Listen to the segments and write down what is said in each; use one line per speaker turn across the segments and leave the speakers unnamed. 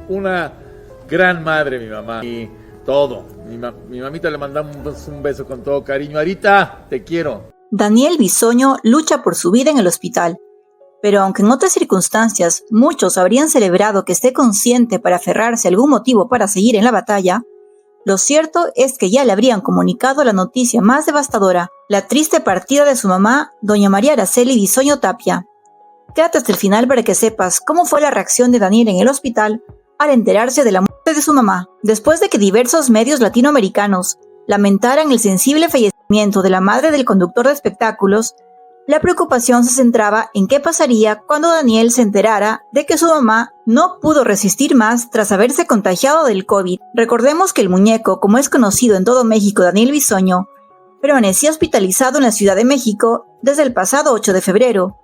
Una gran madre, mi mamá. Y todo. Mi mamita le mandamos un beso con todo cariño. Arita, te quiero.
Daniel Bisoño lucha por su vida en el hospital. Pero aunque en otras circunstancias muchos habrían celebrado que esté consciente para aferrarse a algún motivo para seguir en la batalla, lo cierto es que ya le habrían comunicado la noticia más devastadora, la triste partida de su mamá, doña María Araceli Bisoño Tapia. Quédate hasta el final para que sepas cómo fue la reacción de Daniel en el hospital al enterarse de la muerte de su mamá. Después de que diversos medios latinoamericanos lamentaran el sensible fallecimiento de la madre del conductor de espectáculos, la preocupación se centraba en qué pasaría cuando Daniel se enterara de que su mamá no pudo resistir más tras haberse contagiado del COVID. Recordemos que el muñeco, como es conocido en todo México, Daniel Bisoño, permanecía hospitalizado en la Ciudad de México desde el pasado 8 de febrero,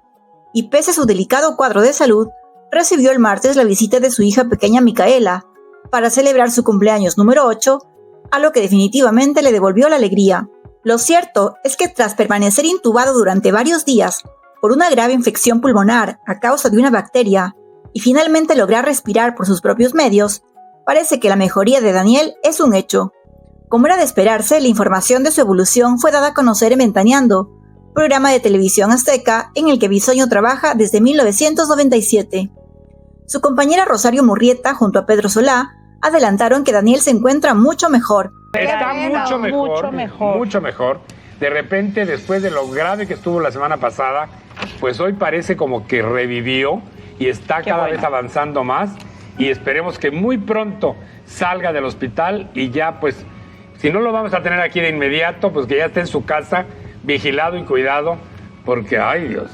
y pese a su delicado cuadro de salud, recibió el martes la visita de su hija pequeña Micaela para celebrar su cumpleaños número 8, a lo que definitivamente le devolvió la alegría. Lo cierto es que tras permanecer intubado durante varios días por una grave infección pulmonar a causa de una bacteria y finalmente lograr respirar por sus propios medios, parece que la mejoría de Daniel es un hecho. Como era de esperarse, la información de su evolución fue dada a conocer en Ventaneando, programa de televisión azteca en el que Bisoño trabaja desde 1997. Su compañera Rosario Murrieta junto a Pedro Solá adelantaron que Daniel se encuentra mucho mejor.
Está mucho mejor. De repente, después de lo grave que estuvo la semana pasada, pues hoy parece como que revivió y está cada vez avanzando más, y esperemos que muy pronto salga del hospital y ya, pues, si no lo vamos a tener aquí de inmediato, pues que ya esté en su casa, vigilado y cuidado, porque, ay Dios.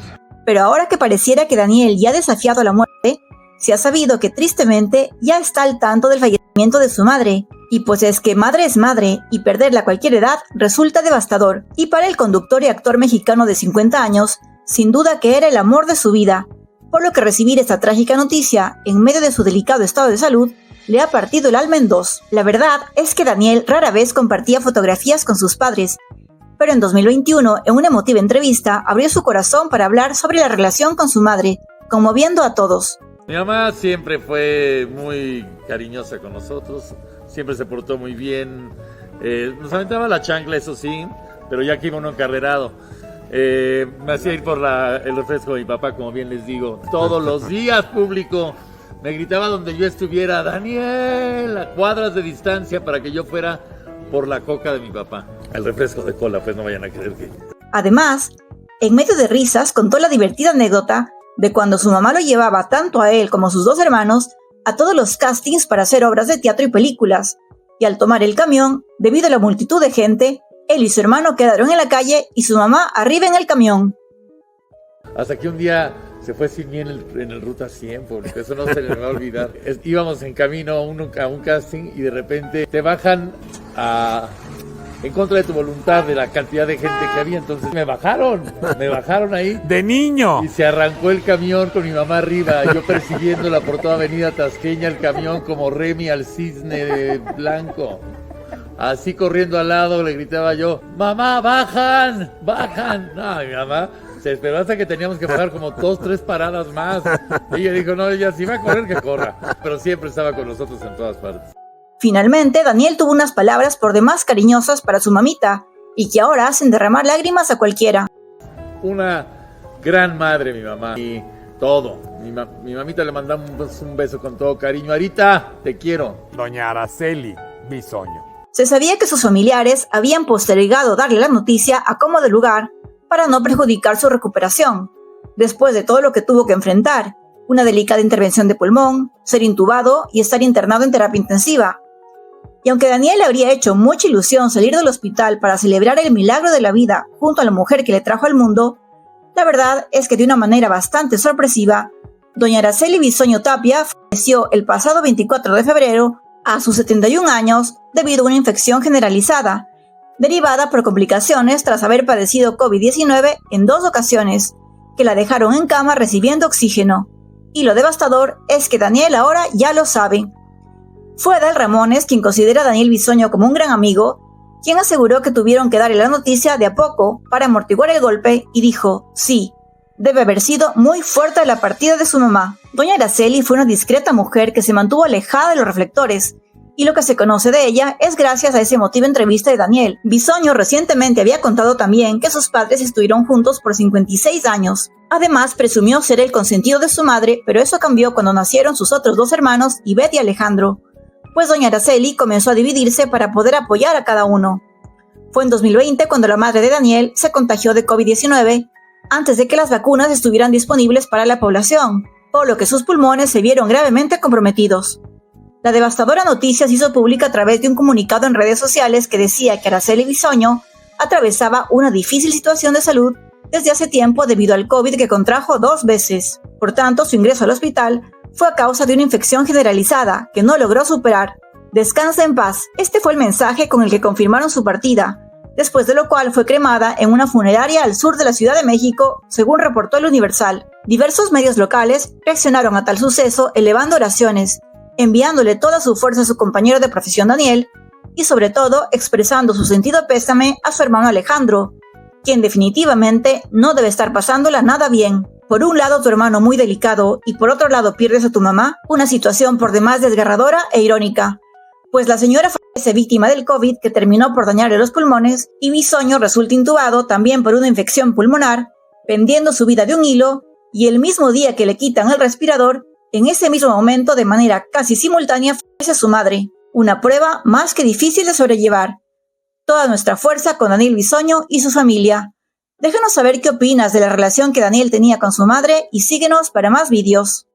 Pero ahora que pareciera que Daniel ya ha desafiado la muerte, se ha sabido que tristemente ya está al tanto del fallecimiento de su madre. Y pues es que madre es madre, y perderla a cualquier edad resulta devastador. Y para el conductor y actor mexicano de 50 años, sin duda que era el amor de su vida, por lo que recibir esta trágica noticia, en medio de su delicado estado de salud, le ha partido el alma en dos. La verdad es que Daniel rara vez compartía fotografías con sus padres, pero en 2021, en una emotiva entrevista, abrió su corazón para hablar sobre la relación con su madre, conmoviendo a todos.
Mi mamá siempre fue muy cariñosa con nosotros, siempre se portó muy bien, nos aventaba la chancla, eso sí, pero ya que iba uno encarrerado, me hacía ir por el refresco de mi papá, como bien les digo, todos los días, público, me gritaba donde yo estuviera, Daniel, a cuadras de distancia para que yo fuera por la coca de mi papá, el refresco de cola, pues no vayan a creer que...
Además, en medio de risas, contó la divertida anécdota de cuando su mamá lo llevaba tanto a él como a sus dos hermanos a todos los castings para hacer obras de teatro y películas, y al tomar el camión, debido a la multitud de gente, él y su hermano quedaron en la calle y su mamá arriba en el camión.
Hasta que un día se fue sin mí en el Ruta 100, porque eso no se le va a olvidar. Íbamos en camino a un casting y de repente te bajan en contra de tu voluntad, de la cantidad de gente que había, entonces me bajaron ahí.
¡De niño!
Y se arrancó el camión con mi mamá arriba, yo persiguiéndola por toda Avenida Tasqueña, el camión como Remy al cisne blanco. Así corriendo al lado le gritaba yo, ¡mamá, bajan! No, mi mamá se esperó hasta que teníamos que bajar como 2-3 paradas más. Y ella dijo, no, ella si va a correr, que corra. Pero siempre estaba con nosotros en todas partes.
Finalmente, Daniel tuvo unas palabras por demás cariñosas para su mamita, y que ahora hacen derramar lágrimas a cualquiera.
Una gran madre, mi mamá, y todo. Mi mamita le mandamos un beso con todo cariño. Arita, te quiero.
Doña Araceli Bisoño.
Se sabía que sus familiares habían postergado darle la noticia a como de lugar para no perjudicar su recuperación, después de todo lo que tuvo que enfrentar, una delicada intervención de pulmón, ser intubado y estar internado en terapia intensiva. Y aunque Daniel habría hecho mucha ilusión salir del hospital para celebrar el milagro de la vida junto a la mujer que le trajo al mundo, la verdad es que de una manera bastante sorpresiva, doña Araceli Bisoño Tapia falleció el pasado 24 de febrero a sus 71 años debido a una infección generalizada, derivada por complicaciones tras haber padecido COVID-19 en 2 ocasiones, que la dejaron en cama recibiendo oxígeno. Y lo devastador es que Daniel ahora ya lo sabe. Fue Adal Ramones, quien considera a Daniel Bisoño como un gran amigo, quien aseguró que tuvieron que darle la noticia de a poco para amortiguar el golpe y dijo, sí, Debe haber sido muy fuerte la partida de su mamá. Doña Araceli fue una discreta mujer que se mantuvo alejada de los reflectores, y lo que se conoce de ella es gracias a esa emotiva entrevista de Daniel. Bisoño recientemente había contado también que sus padres estuvieron juntos por 56 años. Además, presumió ser el consentido de su madre, pero eso cambió cuando nacieron sus otros dos hermanos, Ivette y Alejandro, pues doña Araceli comenzó a dividirse para poder apoyar a cada uno. Fue en 2020 cuando la madre de Daniel se contagió de COVID-19, antes de que las vacunas estuvieran disponibles para la población, por lo que sus pulmones se vieron gravemente comprometidos. La devastadora noticia se hizo pública a través de un comunicado en redes sociales que decía que Araceli Bisoño atravesaba una difícil situación de salud desde hace tiempo debido al COVID que contrajo 2 veces. Por tanto, su ingreso al hospital fue a causa de una infección generalizada que no logró superar. Descansa en paz. Este fue el mensaje con el que confirmaron su partida, después de lo cual fue cremada en una funeraria al sur de la Ciudad de México, según reportó el Universal. Diversos medios locales reaccionaron a tal suceso elevando oraciones, enviándole toda su fuerza a su compañero de profesión Daniel, y sobre todo expresando su sentido pésame a su hermano Alejandro, quien definitivamente no debe estar pasándola nada bien. Por un lado tu hermano muy delicado y por otro lado pierdes a tu mamá, una situación por demás desgarradora e irónica, pues la señora fallece víctima del COVID que terminó por dañarle los pulmones y Bisoño resulta intubado también por una infección pulmonar, pendiendo su vida de un hilo, y el mismo día que le quitan el respirador, en ese mismo momento, de manera casi simultánea, fallece su madre. Una prueba más que difícil de sobrellevar. Toda nuestra fuerza con Daniel Bisoño y su familia. Déjanos saber qué opinas de la relación que Daniel tenía con su madre y síguenos para más vídeos.